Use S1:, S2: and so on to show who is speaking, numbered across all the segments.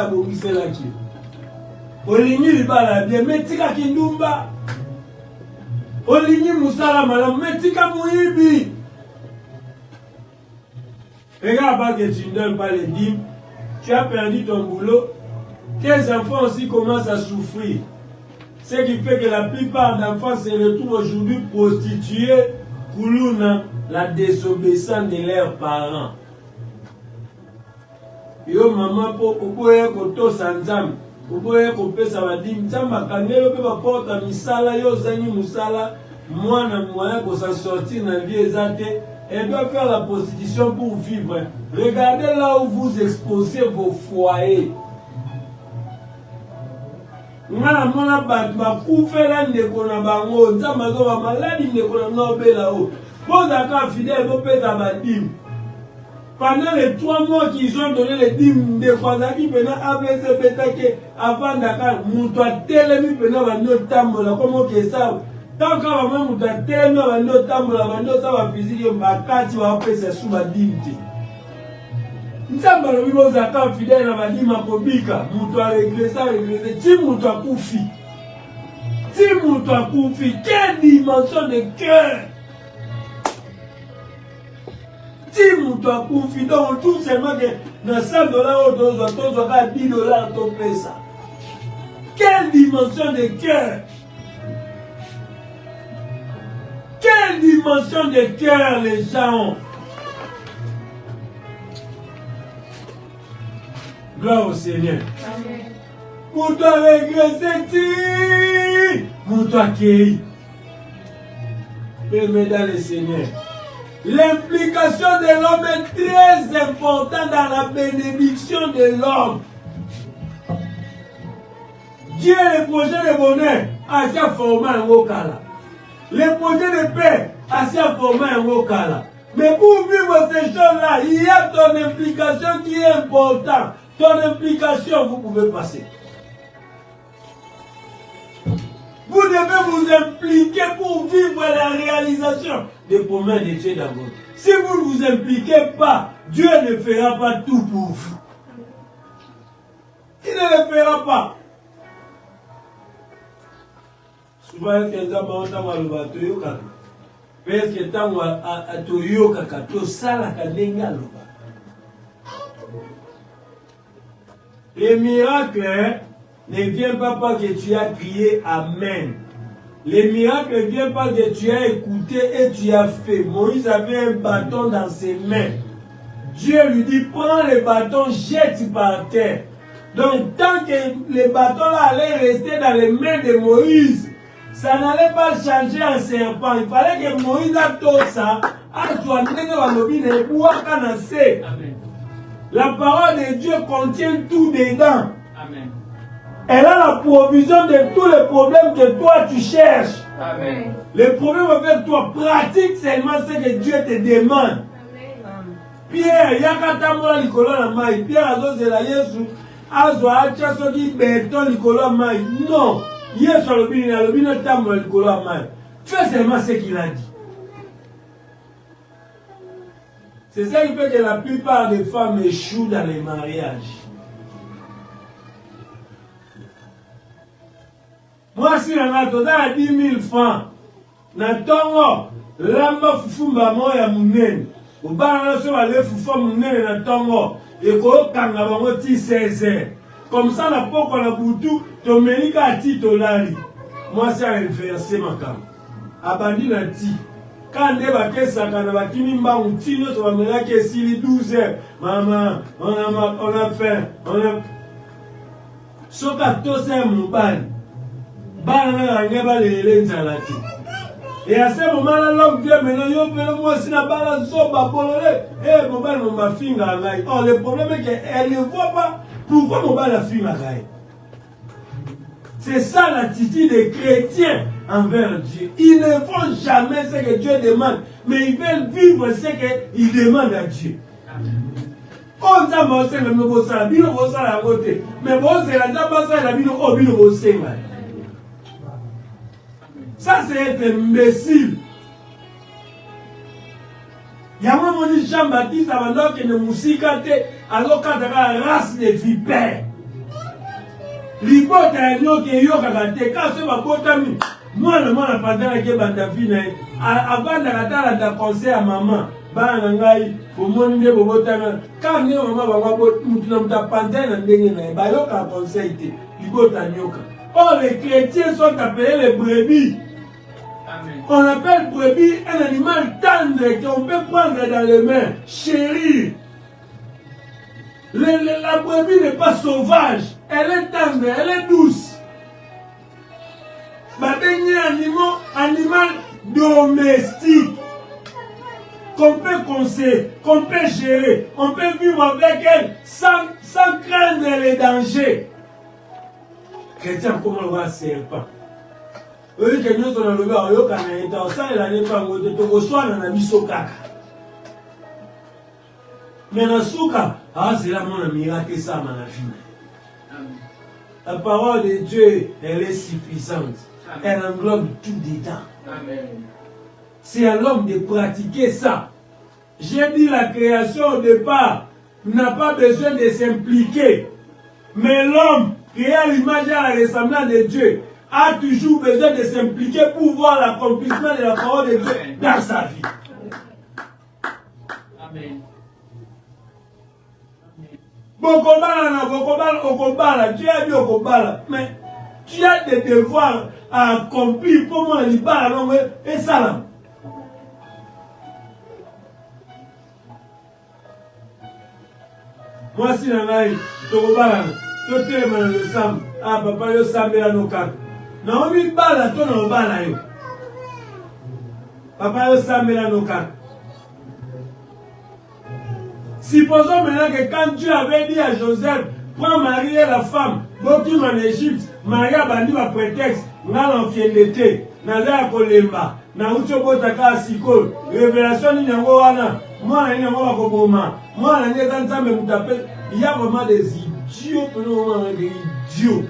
S1: à Bomisé Laki. Olingi libala bien, metika kindumba. Olingi musala malam, metika muibi. Regarde pas que tu ne donnes pas les dîmes. Tu as perdu ton boulot. Tes enfants aussi commencent à souffrir. Ce qui fait que la plupart d'enfants se retrouvent aujourd'hui prostitués pour la désobéissance de leurs parents. Yo maman pour pouvoir koto sanzam, pour pouvoir couper sa vadim, zamba kangelo pe ba porta misala yo zangi musala, moi na moyen pour s'en sortir dans la vie exacte. Elle doit faire la prostitution pour vivre. Regardez là où vous exposez vos foyers. Ngana mona bat bakufela ndeko na bango nzamba zo ba maladi ndeko na nobela o. Posa ka fidèle bo pesa badim. Pendant les 3 mois qu'ils ont donné les dîmes de Kwazaki pena ABC betake avant Dakar muto atelemi pena ba no tambola comme que ça. Tant que maman muto atelemi ba no tambola ba no ça va physique makati va pesa sous ba dîme. Nzamba lobi bozaka fidèle na badima kobika mutu regressa ti mutu akufi. Ti mutu akufi, quelle dimension de cœur. Ti mutu akufi, donc tout seulement que dans $100 au $10 to pesa. Quelle dimension de cœur. Quelle dimension de cœur les gens ont. Gloire au Seigneur. Pour toi régresser, pour toi qui mesdames et Seigneur. L'implication de l'homme est très importante dans la bénédiction de l'homme. Dieu est le projet de bonheur à sa forme en Wokala. Le projet de paix à sa forme en Wokala. Mais pour vivre ces choses-là, il y a ton implication qui est importante. Ton implication, vous pouvez passer. Vous devez vous impliquer pour vivre la réalisation des promesses de Dieu d'abord. Si vous ne vous impliquez pas, Dieu ne fera pas tout pour vous. Il ne le fera pas. Souvent, il y a des gens qui ont parce que tant que tu as les miracles ne viennent pas parce que tu as crié Amen. Les miracles ne viennent pas parce que tu as écouté et tu as fait. Moïse avait un bâton dans ses mains. Dieu lui dit, prends le bâton, jette par terre. Donc tant que le bâton là allait rester dans les mains de Moïse, ça n'allait pas changer en serpent. Il fallait que Moïse a tout ça. La parole de Dieu contient tout dedans. Amen. Elle a la provision de tous les problèmes que toi tu cherches. Amen. Les problèmes avec toi, pratique seulement ce que Dieu te demande. Amen. Pierre, Yakatambola Nicolas Mai. Pierre a dit la Yesu. Azwa Achasoki Berton Nicolas Mai. Non. Yesu a le bino Tambola Nicolas Mai. Fais seulement ce qu'il a dit. C'est ça qui fait que la plupart des femmes échouent dans les mariages. Moi, si on a 10 000 francs, Natongo, lamba fufumba moya munene. Ubana so ale fufa munene na tongo. Et ko kanga bango ti 16. Comme ça, la poko na butu, to menika ati to lali. Moi, c'est un versé makam. Abandi na ti. Quand on a fait ça, on a fait 12 heures. Maman, on a fait. Ce que c'est mon ban. Et à ce moment-là, l'homme dit, maintenant, moi, si la balle soba, et mon ban, ma fille, oh, le problème est qu'elle ne voit pas pourquoi mon ban, la fille, c'est ça l'attitude des chrétiens envers Dieu. Ils ne font jamais ce que Dieu demande, mais ils veulent vivre ce qu'ils demandent à Dieu. On a pensé que nous avons ça, nous avons ça à côté. Mais bon, c'est la dame, ça, la bino, oh, bino, oh, c'est mal. Ça, c'est être imbécile. Il y a un moment, Jean-Baptiste, avant que nous musiquons, alors quand on a une race de vipères. Libota ya nyoke yoka te ka se ba botami. Mwana pendant que banda vina avant de la conseil à maman bana ngai bomoni nde bobotana ka ne mama ba bo mutuna muta pendant na ndenge na ba yoka conseil te libota nyoka. Oh, les chrétiens sont appelés les brebis. Amen. On appelle brebis un animal tendre qu'on peut prendre dans les mains, chérir. La brebis n'est pas sauvage, elle est tendre, elle est douce. Animal domestique qu'on peut conseiller, qu'on peut gérer, on peut vivre avec elle sans craindre les dangers. Chrétien, comment on voit serpent? Oui, que nous sommes le gars, on a ça et l'année pas, on reçoit dans la misokaka. Mais dans souka, c'est là mon ami, raté ça, mon ami. La parole de Dieu, elle est suffisante. Elle englobe tout dedans. C'est à l'homme de pratiquer ça. J'ai dit la création au départ n'a pas besoin de s'impliquer. Mais l'homme, créé à l'image et à la ressemblance de Dieu, a toujours besoin de s'impliquer pour voir l'accomplissement de la parole de Dieu dans sa vie. Amen. Bokobala, tu as dit Okobala, mais tu as des devoirs à accomplir pour moi, et salam. Moi, si l'anaï, Okobala, tu es le sam, ah, papa, yo samela no kaka. Naomi bala, to na obala yo. Papa, yo samela no kaka. Supposons maintenant que quand Dieu avait dit à Joseph, prends Marie et la femme, Bokim en Égypte, Marie a bandu un prétexte, n'a l'enfiendété, n'a l'air kolemba, n'a ucho botaka asiko, révélation ni nyango wana, moi na nyango bakoboma, moi na nyango nzambe mutapel, il y a vraiment des idiots, des idiots.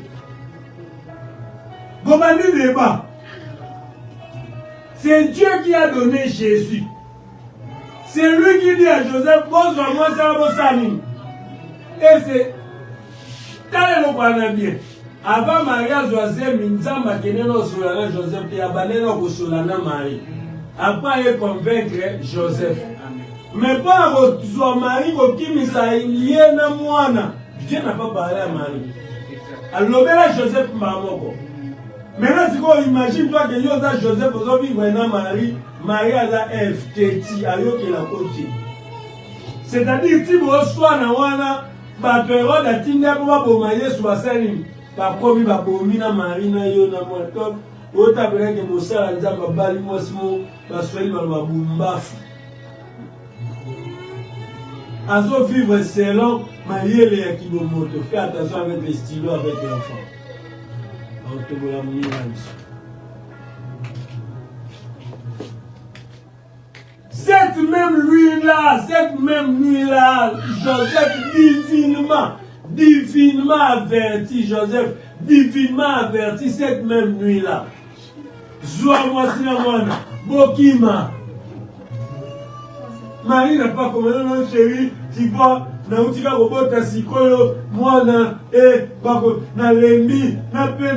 S1: Bobandi débat. C'est Dieu qui a donné Jésus. C'est lui qui dit à Joseph, moi ça va et c'est quand on parle bien. Avant mariage, Joseph, Minzamba qui est dans Solana, Joseph, et Abané dans Solana Marie. Après, il convaincre Joseph. Mais pas son mari, qui est lié à moi. Dieu n'a pas parlé à Marie. Alors, là, Joseph Mamoko. Maintenant, si on imagine toi que Joseph, vous vivre Marie. Marie a FTT, ayo qui la côté. C'est-à-dire, si vous reçoivez na wana, ba période de tinga pour bomayer soit sali, ba komi ba bomina Marie na yo na moto, ota bere que mosala nzamba bali mosimo, ba sweli ba bumbafu. Azo vivre selon Marie le yakibomoto. Fais attention avec les stylos avec l'enfant. On te voit mirage. Cette même nuit-là, Joseph divinement averti, cette même nuit-là. Zoua-moi si la moine, Bokima. Marie n'a pas commandé, non chérie, tu vois, na utika robota sikoyo, moana, bako, na lembi, na pe